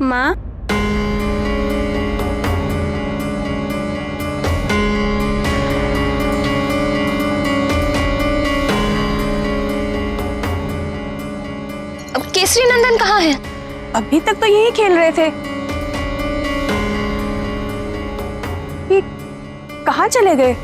अम्मा। अब केसरी नंदन कहाँ है? अभी तक तो यही खेल रहे थे। ये कहाँ चले गए?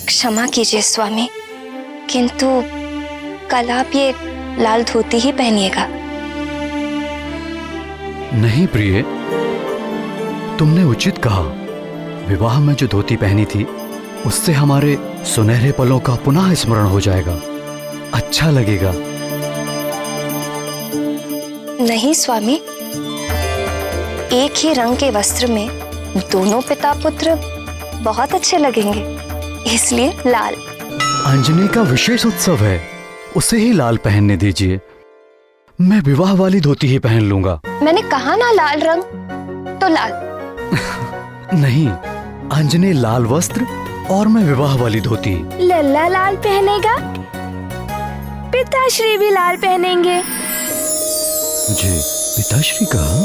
क्षमा कीजिए स्वामी, किंतु कल आप ये लाल धोती ही पहनिएगा। नहीं प्रिय, तुमने उचित कहा। विवाह में जो धोती पहनी थी उससे हमारे सुनहरे पलों का पुनः स्मरण हो जाएगा, अच्छा लगेगा। नहीं स्वामी, एक ही रंग के वस्त्र में दोनों पिता पुत्र बहुत अच्छे लगेंगे, इसलिए लाल। अंजनी का विशेष उत्सव है, उसे ही लाल पहनने दीजिए। मैं विवाह वाली धोती ही पहन लूंगा। मैंने कहा ना लाल रंग, तो लाल। नहीं, अंजनी लाल वस्त्र और मैं विवाह वाली धोती। लल्ला लाल पहनेगा, पिताश्री भी लाल पहनेंगे। मुझे पिताश्री कहा?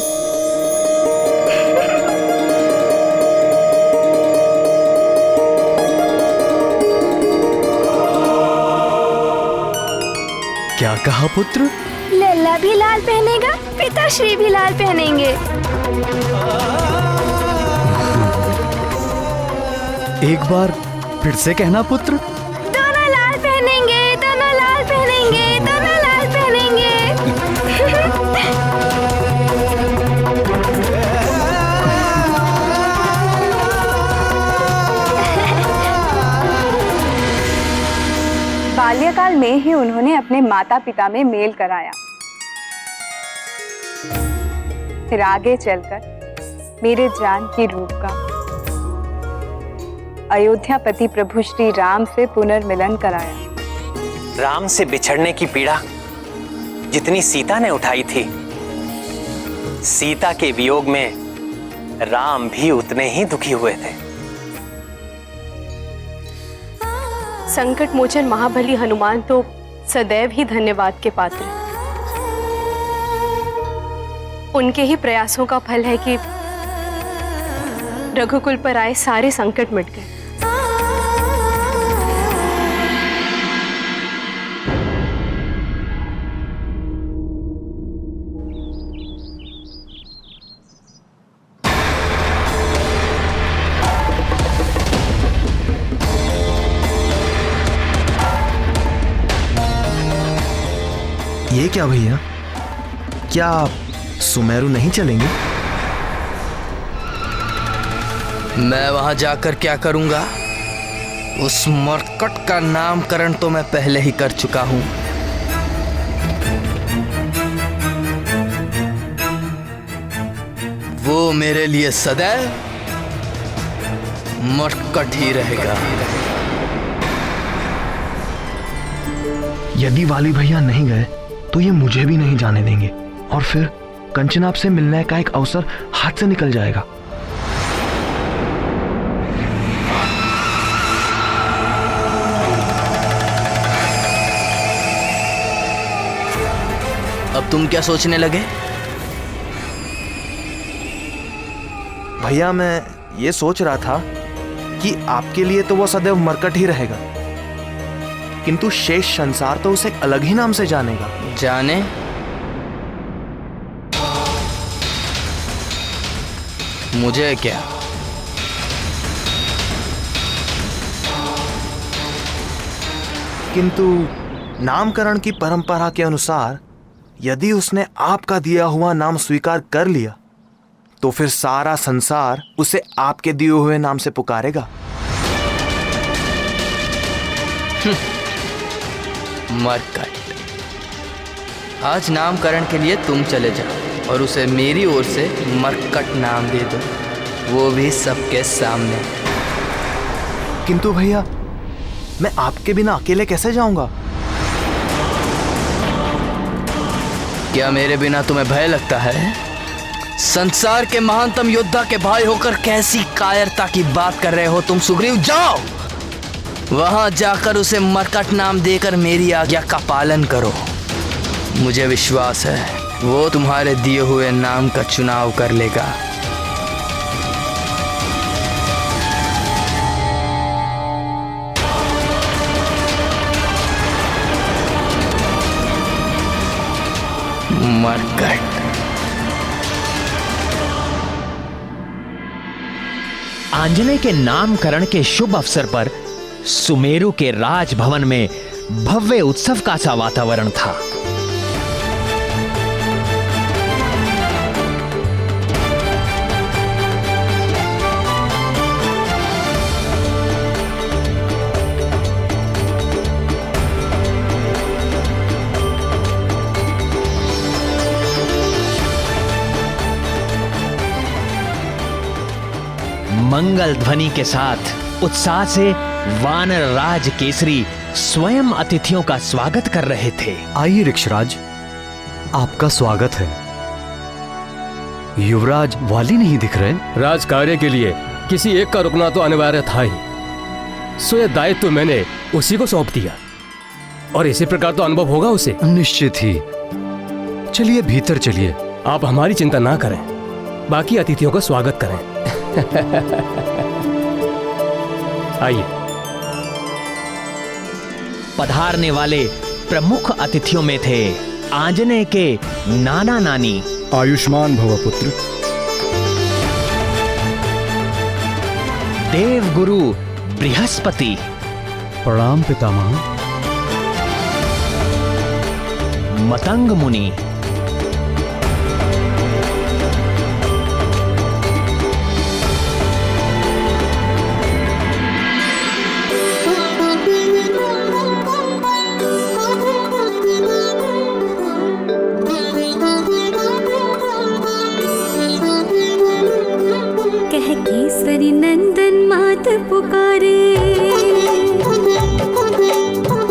क्या कहा पुत्र? लल्ला भी लाल पहनेगा, पिताश्री भी लाल पहनेंगे। एक बार फिर से कहना पुत्र। दोनों लाल पहनेंगे, दोनों लाल पहनेंगे, दोनों लाल पहनेंगे। बाल्यकाल में ही उन्होंने अपने माता पिता में मेल कराया। फिर आगे चलकर मेरे जानकी रूप का अयोध्यापति प्रभु श्री राम से पुनर्मिलन कराया। राम से बिछड़ने की पीड़ा जितनी सीता ने उठाई थी, सीता के वियोग में राम भी उतने ही दुखी हुए थे। संकट मोचन महाबली हनुमान तो सदैव ही धन्यवाद के पात्र हैं। उनके ही प्रयासों का फल है कि रघुकुल पर आए सारे संकट मिट गए। ये क्या भैया, क्या आप सुमेरु नहीं चलेंगे? मैं वहां जाकर क्या करूंगा? उस मरकट का नामकरण तो मैं पहले ही कर चुका हूं। वो मेरे लिए सदैव मरकट ही रहेगा। यदि वाली भैया नहीं गए तो ये मुझे भी नहीं जाने देंगे और फिर कंचनाब से मिलने का एक अवसर हाथ से निकल जाएगा। अब तुम क्या सोचने लगे? भैया मैं ये सोच रहा था कि आपके लिए तो वो सदैव मरकट ही रहेगा, किंतु शेष संसार तो उसे अलग ही नाम से जानेगा। जाने? मुझे क्या? किंतु नामकरण की परंपरा के अनुसार यदि उसने आपका दिया हुआ नाम स्वीकार कर लिया तो फिर सारा संसार उसे आपके दिए हुए नाम से पुकारेगा। मरकट, आज नामकरण के लिए तुम चले जाओ और उसे मेरी ओर से मरकट नाम दे दो, वो भी सबके सामने। किंतु भैया मैं आपके बिना अकेले कैसे जाऊंगा? क्या मेरे बिना तुम्हें भय लगता है? संसार के महानतम योद्धा के भाई होकर कैसी कायरता की बात कर रहे हो तुम सुग्रीव? जाओ वहां जाकर उसे मरकट नाम देकर मेरी आज्ञा का पालन करो। मुझे विश्वास है वो तुम्हारे दिए हुए नाम का चुनाव कर लेगा। मरकट। आंजनेय के नामकरण के शुभ अवसर पर सुमेरु के राजभवन में भव्य उत्सव का सा वातावरण था। मंगल ध्वनि के साथ उत्साह से वानर राज केसरी स्वयं अतिथियों का स्वागत कर रहे थे। आइए ऋक्षराज, आपका स्वागत है। युवराज वाली नहीं दिख रहे। राज कार्य के लिए किसी एक का रुकना तो अनिवार्य था ही, सो यह दायित्व मैंने उसी को सौंप दिया और इसी प्रकार तो अनुभव होगा उसे। निश्चित ही। चलिए भीतर चलिए। आप हमारी चिंता ना करें, बाकी अतिथियों का स्वागत करें। आइए। पधारने वाले प्रमुख अतिथियों में थे आंजनेय के नाना नानी आयुष्मान भव पुत्र, देवगुरु बृहस्पति, प्रणाम पितामह, मतंग मुनि, केसरी नंदन मात पुकारे,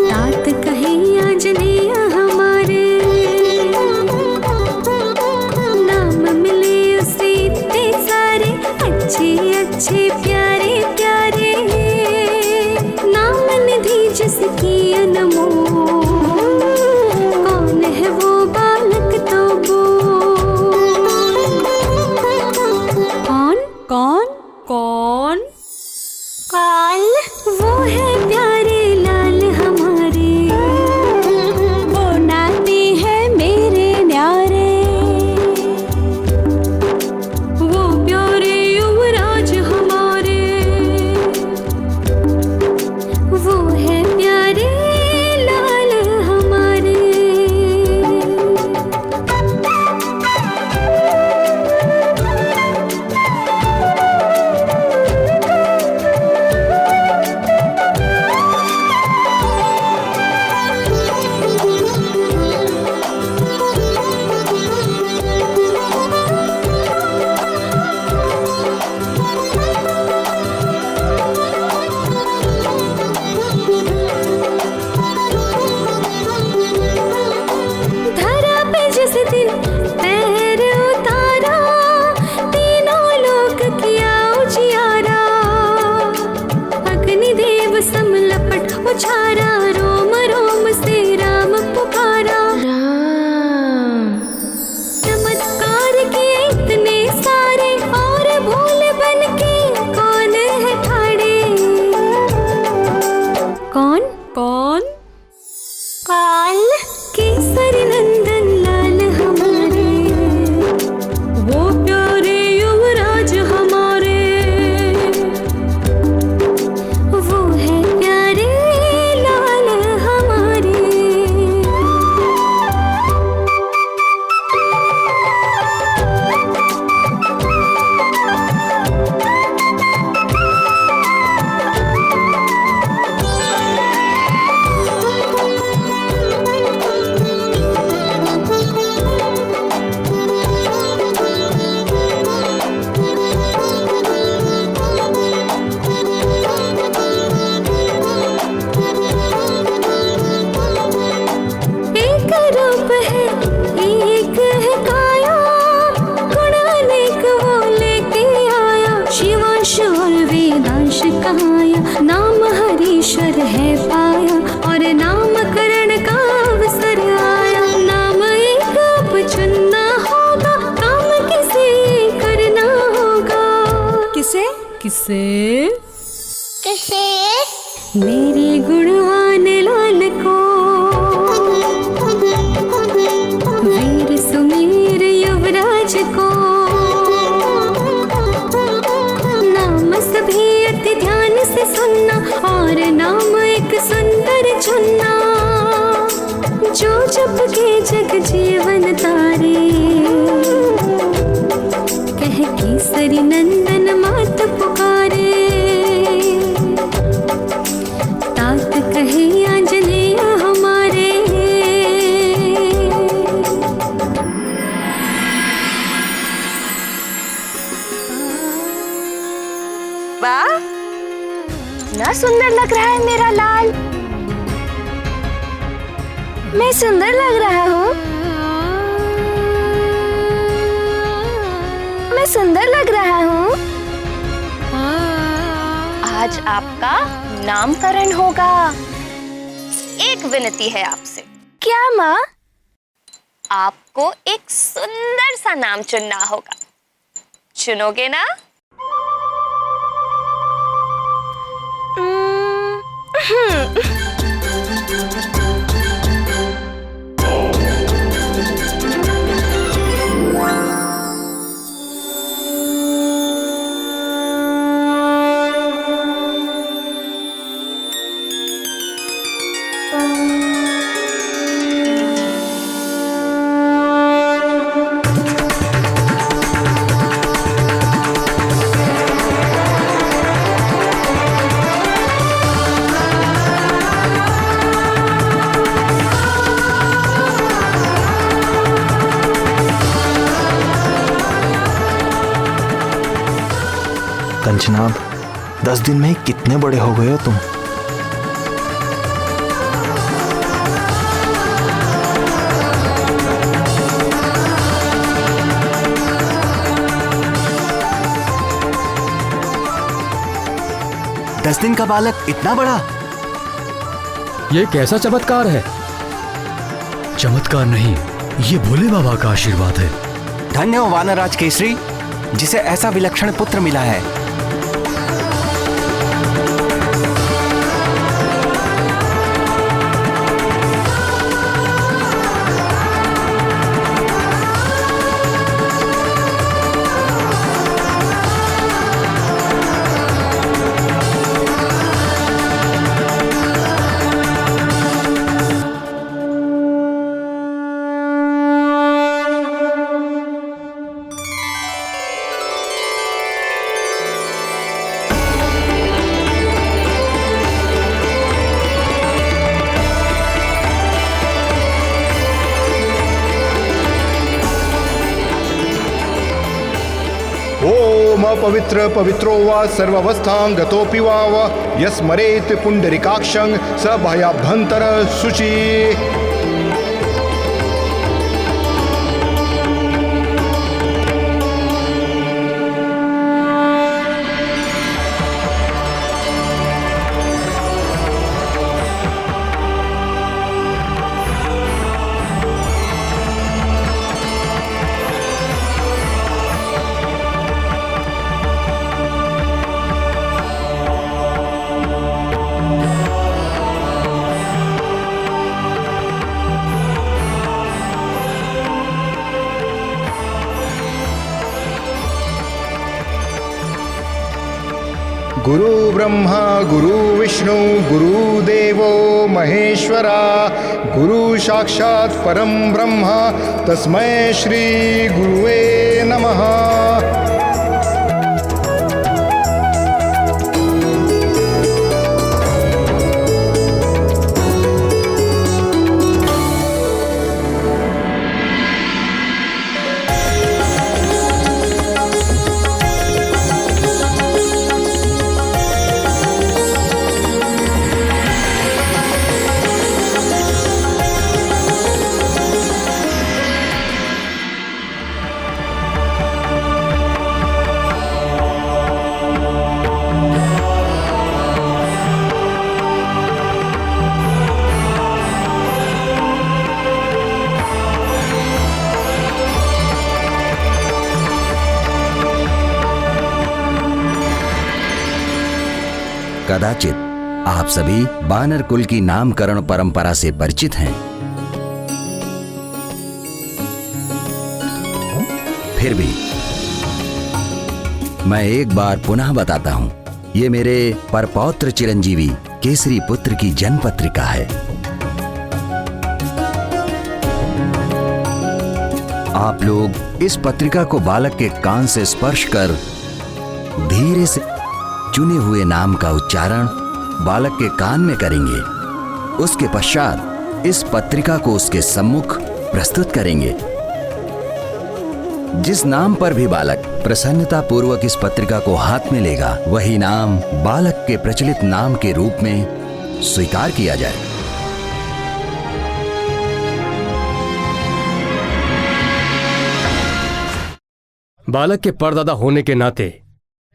तात कहे आंजनेय हमारे। दिन पैर उतारा, तीनों लोक किया उजियारा। अग्निदेव समलपट उछारा, रोम रोम से राम पुकारा। राम चमत्कार किए इतने सारे, और भूल बन के कौन है ठाड़े? कौन कौन कौन? केसरी नंदन लाल हमारे, वो प्यारे युवराज हमारे, वो है प्यारे लाल हमारे। एक रूप है, एक है काया, गुण अनेक वो लेके आया। शिवांश और वेदांश कहाया, नाम हरीश्वर है पाया, और नामकरण का अवसर आया। नाम एक अब चुनना होगा, काम किसे करना होगा। किसे किसे किसे? मेरे गुणवान लाल को, वीर सुमेर युवराज को। नाम सभी अति ध्यान से सुनना, और नाम एक सुंदर चुनना। जो जप के जग जीवन तारे, कह केसरी नंदन मात पुकारे। तात कहे आंजनेय हमारे। वाह, ना सुंदर लग रहा है मेरा लाल। मैं सुंदर लग रहा हूँ, मैं सुंदर लग रहा हूँ। आज आपका नामकरण होगा। एक विनती है आपसे। क्या माँ? आपको एक सुंदर सा नाम चुनना होगा। चुनोगे ना? कंचनाब, 10 दिन में ही कितने बड़े हो गए हो तुम। दस दिन का बालक इतना बड़ा? ये कैसा चमत्कार है? चमत्कार नहीं, ये भोले बाबा का आशीर्वाद है। धन्य हो वानरराज केसरी, जिसे ऐसा विलक्षण पुत्र मिला है। ओम अपवित्र पवित्रो वा सर्वावस्थां गतोऽपि वा यस्मरेत् पुंडरीकाक्षं स भयाभ्यंतर शुचि। गुरु ब्रह्मा गुरु विष्णु गुरुदेवो महेश्वरा गुरु साक्षात् परम ब्रह्मा तस्मै श्री गुरुवे नमः। कदाचित आप सभी बानर कुल की नामकरण परंपरा से परिचित हैं। फिर भी मैं एक बार पुनः बताता हूं, ये मेरे परपौत्र चिरंजीवी केसरी पुत्र की जन्म पत्रिका है। आप लोग इस पत्रिका को बालक के कान से स्पर्श कर धीरे से चुने हुए नाम का उच्चारण बालक के कान में करेंगे। उसके पश्चात इस पत्रिका को उसके सम्मुख प्रस्तुत करेंगे। जिस नाम पर भी बालक प्रसन्नता पूर्वक इस पत्रिका को हाथ में लेगा, वही नाम बालक के प्रचलित नाम के रूप में स्वीकार किया जाए। बालक के परदादा होने के नाते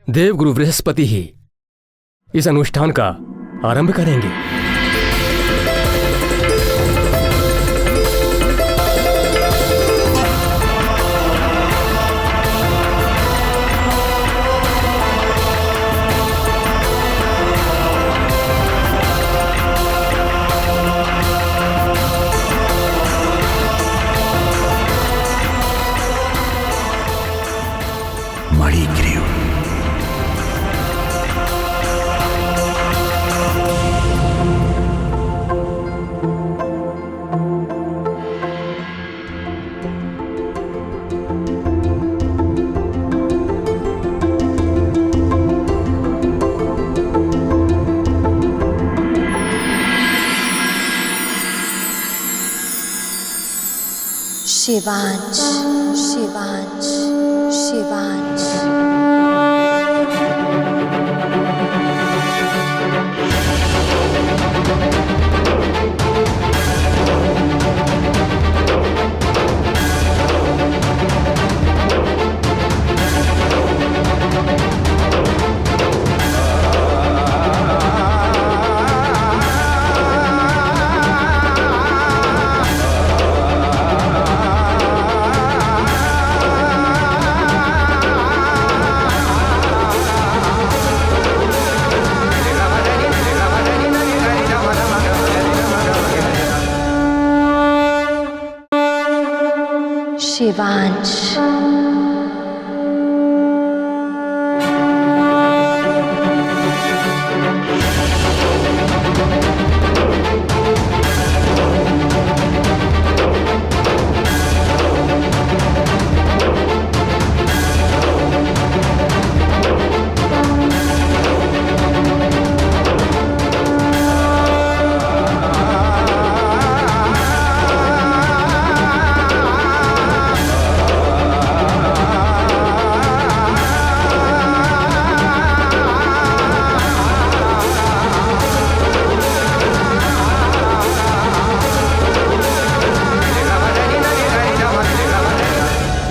देवगुरु बृहस्पति ही इस अनुष्ठान का आरंभ करेंगे। मणिग्रीव शिवांश शिवांश शिवांश। शिवांश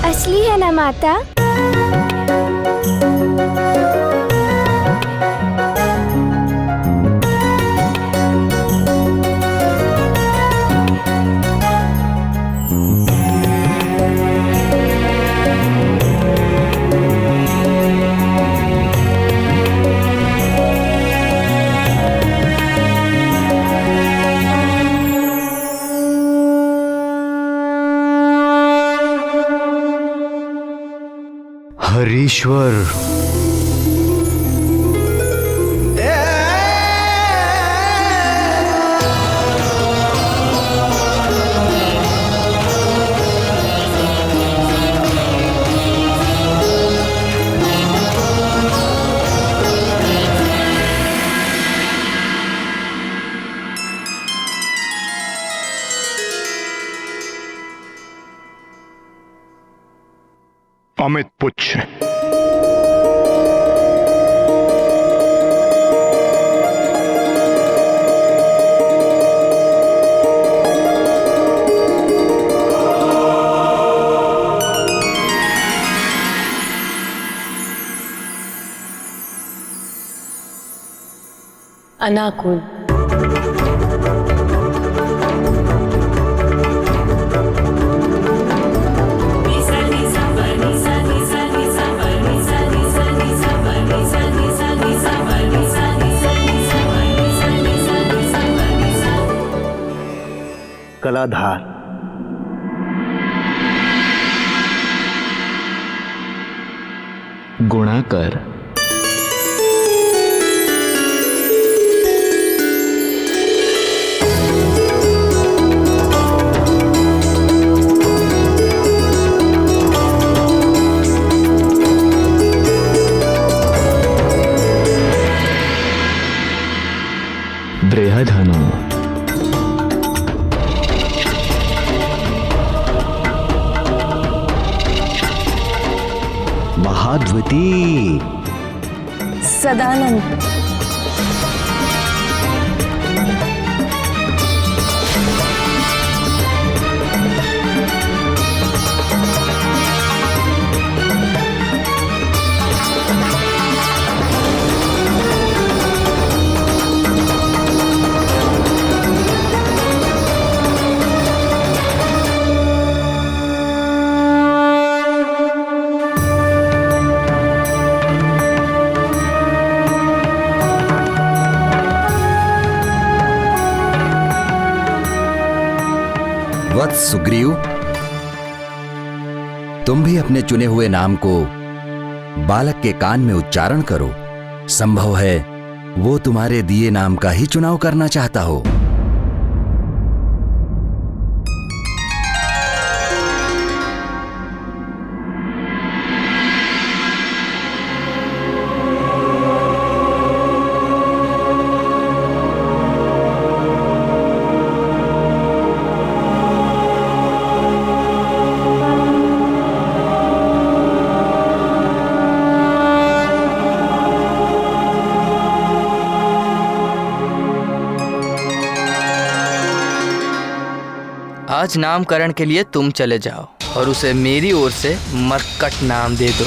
असली है ना माता? हरीश्वर, अमित पुच्छ। अनाकुल। कलाधार। गुणाकर। बृहधनु। महाद्विती। सदानंद। वत्स सुग्रीव, तुम भी अपने चुने हुए नाम को बालक के कान में उच्चारण करो। संभव है वो तुम्हारे दिए नाम का ही चुनाव करना चाहता हो। आज नामकरण के लिए तुम चले जाओ और उसे मेरी ओर से मरकट नाम दे दो।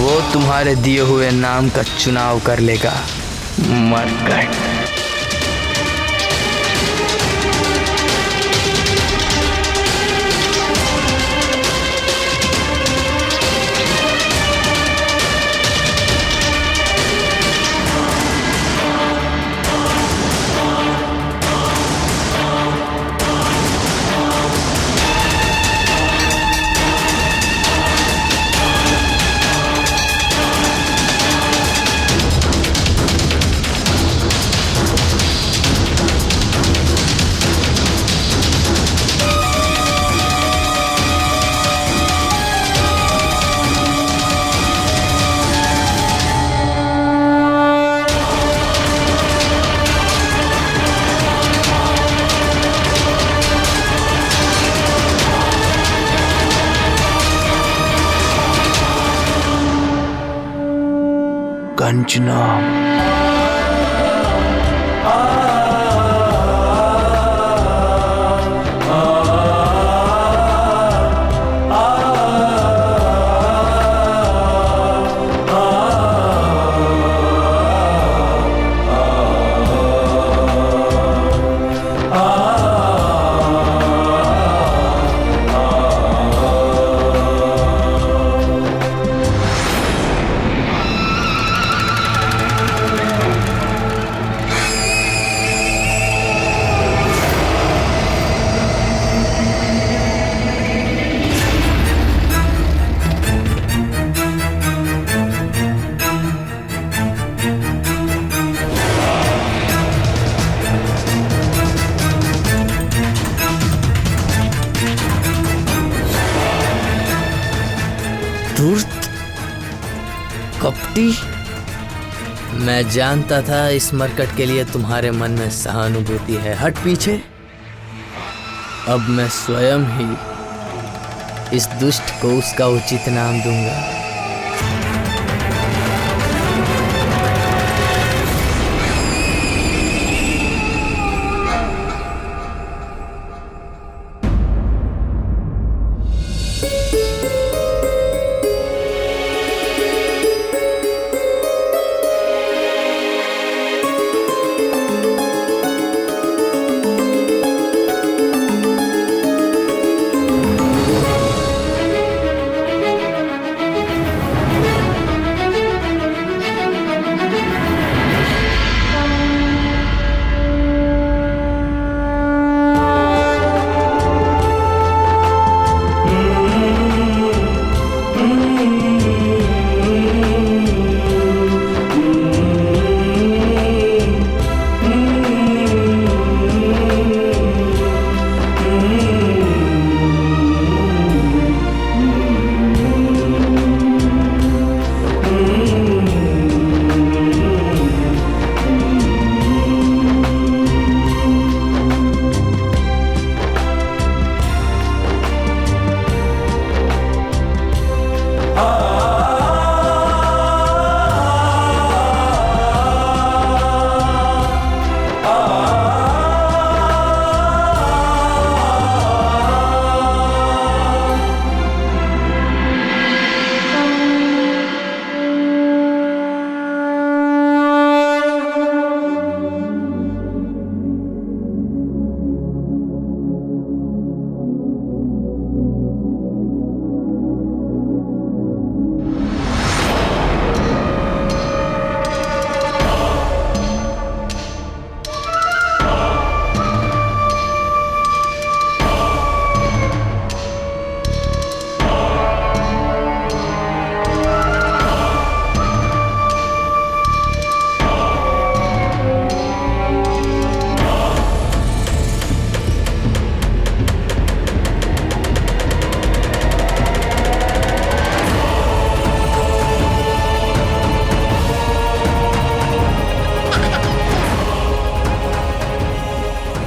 वो तुम्हारे दिए हुए नाम का चुनाव कर लेगा। मरकट। कंचना। धूर्त, कपटी, मैं जानता था इस मरकट के लिए तुम्हारे मन में सहानुभूति है। हट पीछे। अब मैं स्वयं ही इस दुष्ट को उसका उचित नाम दूंगा।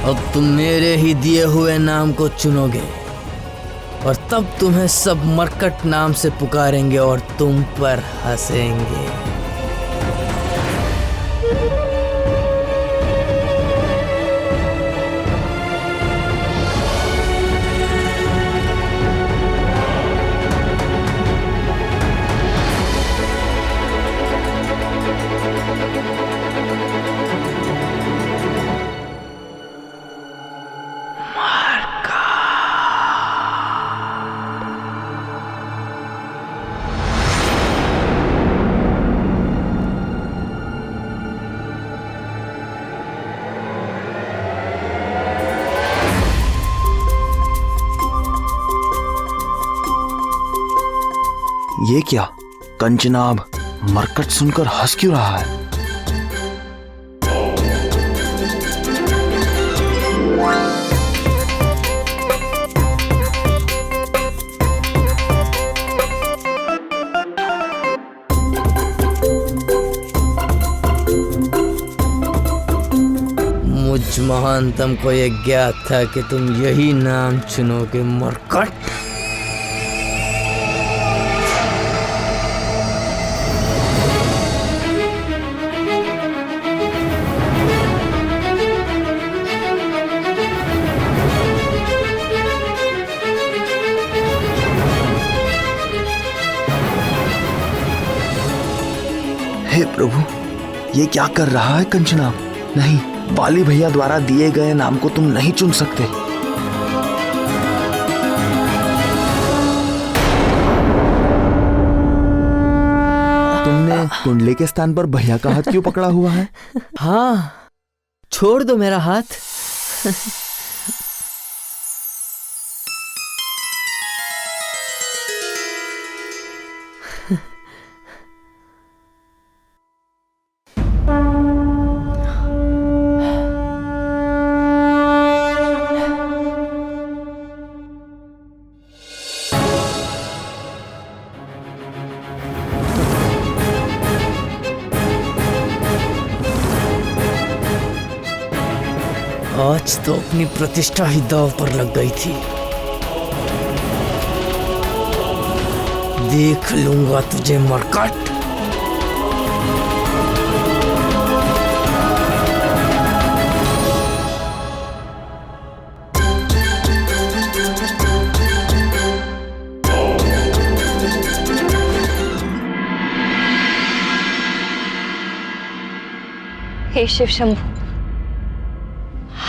अब तुम मेरे ही दिए हुए नाम को चुनोगे और तब तुम्हें सब मरकट नाम से पुकारेंगे और तुम पर हंसेंगे। ये क्या? कंचनाभ मरकट सुनकर हंस क्यों रहा है? मुझ महानतम को यह ज्ञात था कि तुम यही नाम चुनोगे, मरकट। हे प्रभु, ये क्या कर रहा है कंचनाभ? नहीं, बाली भैया द्वारा दिए गए नाम को तुम नहीं चुन सकते। तुमने कुंडली के स्थान पर भैया का हाथ क्यों पकड़ा हुआ है? हाँ, छोड़ दो मेरा हाथ। आज तो अपनी प्रतिष्ठा ही दांव पर लग गई थी। देख लूंगा तुझे मरकट। हे शिव शंभु,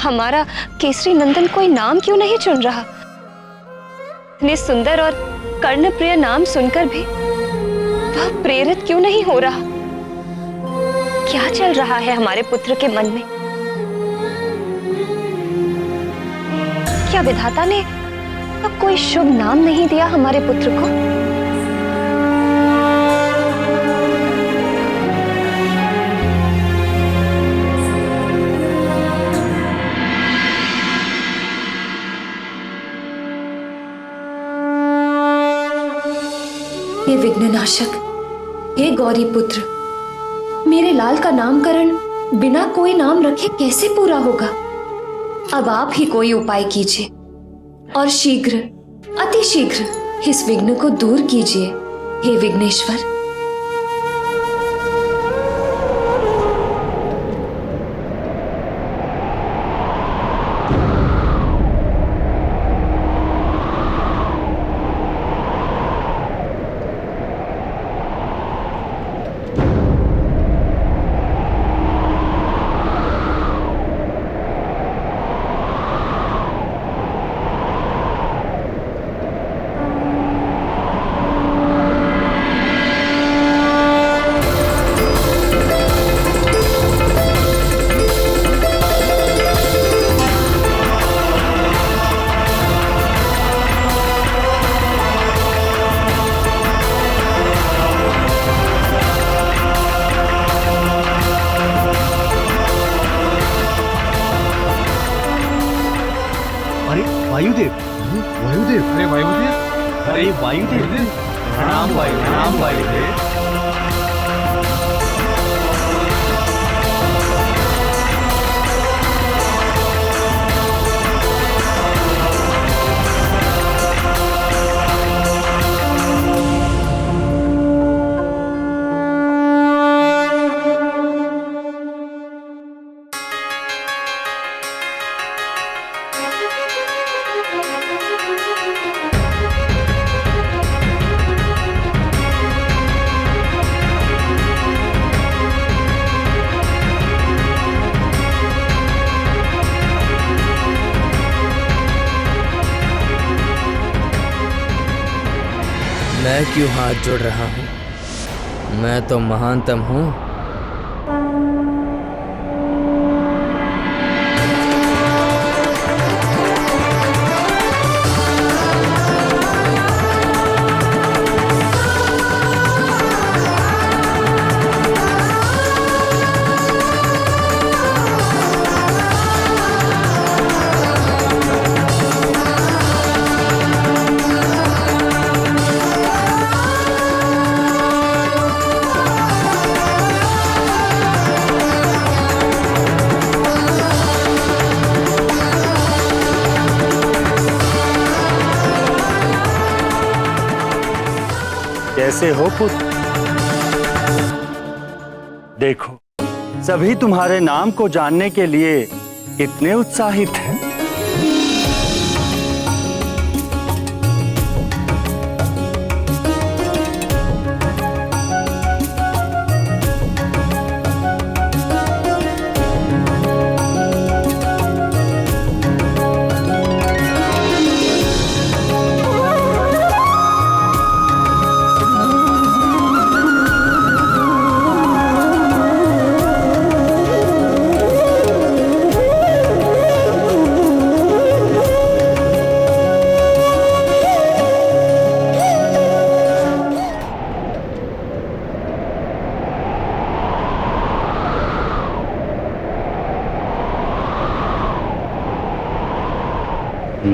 हमारा केसरी नंदन कोई नाम क्यों नहीं चुन रहा? इतने सुंदर और कर्णप्रिय नाम सुनकर भी वह प्रेरित क्यों नहीं हो रहा? क्या चल रहा है हमारे पुत्र के मन में? क्या विधाता ने अब कोई शुभ नाम नहीं दिया हमारे पुत्र को? हे विघ्ननाशक, हे गौरी पुत्र, मेरे लाल का नामकरण बिना कोई नाम रखे कैसे पूरा होगा? अब आप ही कोई उपाय कीजिए और शीघ्र, अति शीघ्र इस विघ्न को दूर कीजिए, हे विघ्नेश्वर। वायुदेव, वायुदेव, अरे वायुदेव, अरे वायुदेव, प्रणाम वायुदेव। मैं क्यों हाथ जोड़ रहा हूँ? मैं तो महानतम हूँ। कैसे हो पुत्र? देखो, सभी तुम्हारे नाम को जानने के लिए कितने उत्साहित हैं।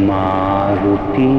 मारुति।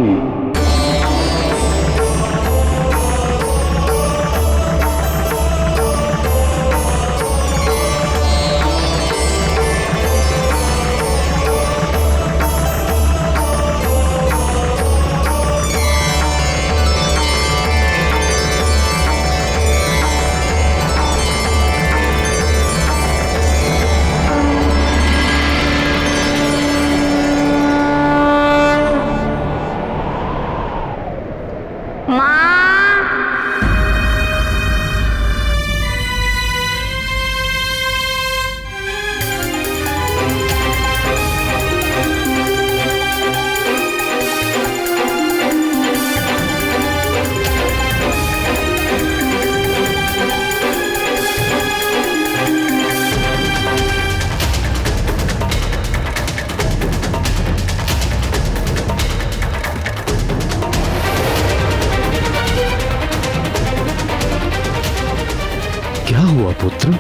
पुत्र।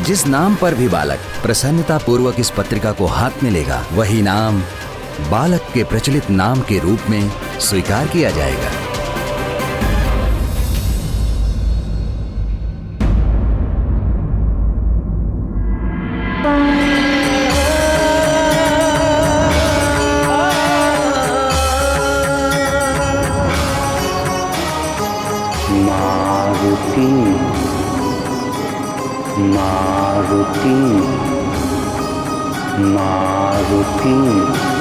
जिस नाम पर भी बालक प्रसन्नता पूर्वक इस पत्रिका को हाथ में लेगा, वही नाम बालक के प्रचलित नाम के रूप में स्वीकार किया जाएगा। मारुति, मारुति, मारुति।